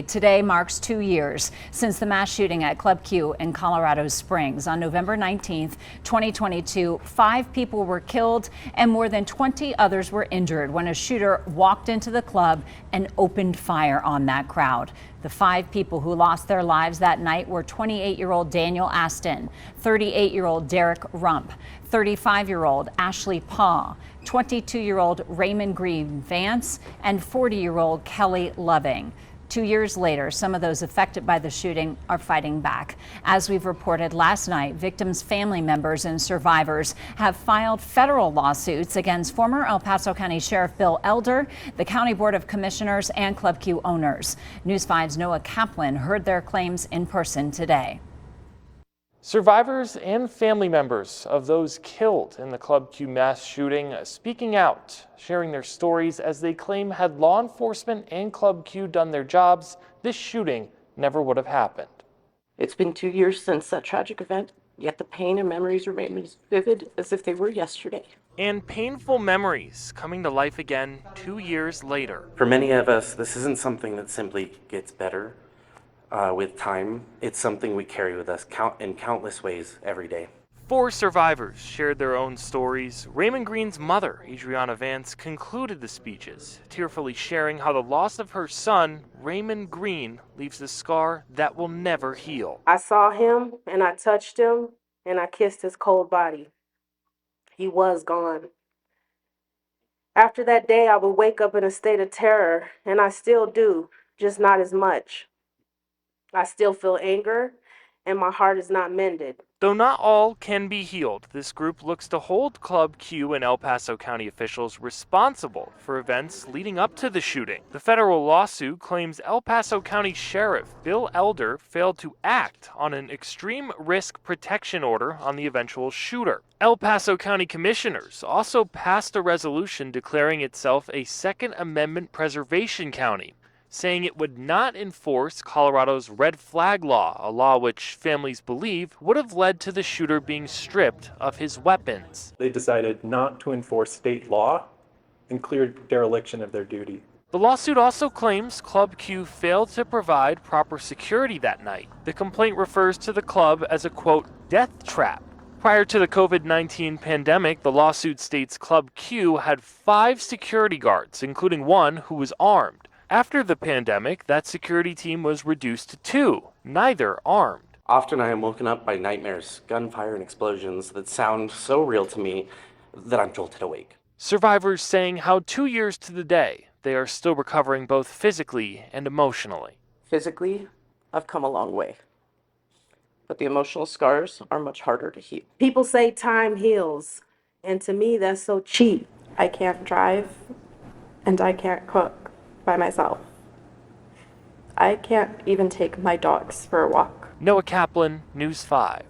Today marks 2 years since the mass shooting at Club Q in Colorado Springs. On November 19th, 2022, 5 people were killed and more than 20 others were injured when a shooter walked into the club and opened fire on that crowd. The 5 people who lost their lives that night were 28-year-old Daniel Aston, 38-year-old Derek Rump, 35-year-old Ashley Paw, 22-year-old Raymond Green Vance, and 40-year-old Kelly Loving. 2 years later, some of those affected by the shooting are fighting back. As we've reported last night, victims' family members and survivors have filed federal lawsuits against former El Paso County Sheriff Bill Elder, the County Board of Commissioners, and Club Q owners. News 5's Noah Kaplan heard their claims in person today. Survivors and family members of those killed in the Club Q mass shooting speaking out, sharing their stories as they claim had law enforcement and Club Q done their jobs, this shooting never would have happened. It's been 2 years since that tragic event, yet the pain and memories remain as vivid as if they were yesterday. And painful memories coming to life again 2 years later. For many of us, this isn't something that simply gets better. With time, it's something we carry with us in countless ways every day. 4 survivors shared their own stories. Raymond Green's mother, Adriana Vance, concluded the speeches, tearfully sharing how the loss of her son, Raymond Green, leaves a scar that will never heal. I saw him and I touched him and I kissed his cold body. He was gone. After that day, I would wake up in a state of terror, and I still do, just not as much. I still feel anger, and my heart is not mended. Though not all can be healed, this group looks to hold Club Q and El Paso County officials responsible for events leading up to the shooting. The federal lawsuit claims El Paso County Sheriff Bill Elder failed to act on an extreme risk protection order on the eventual shooter. El Paso County commissioners also passed a resolution declaring itself a Second Amendment preservation county, saying it would not enforce Colorado's red flag law, a law which families believe would have led to the shooter being stripped of his weapons. They decided not to enforce state law and clear dereliction of their duty. The lawsuit also claims Club Q failed to provide proper security that night. The complaint refers to the club as a, quote, death trap. Prior to the COVID-19 pandemic, the lawsuit states Club Q had 5 security guards, including one who was armed. After the pandemic, that security team was reduced to 2, neither armed. Often I am woken up by nightmares, gunfire, and explosions that sound so real to me that I'm jolted awake. Survivors saying how 2 years to the day, they are still recovering both physically and emotionally. Physically, I've come a long way, but the emotional scars are much harder to heal. People say time heals, and to me that's so cheap. I can't drive, and I can't cook by myself. I can't even take my dogs for a walk. Noah Kaplan, News 5.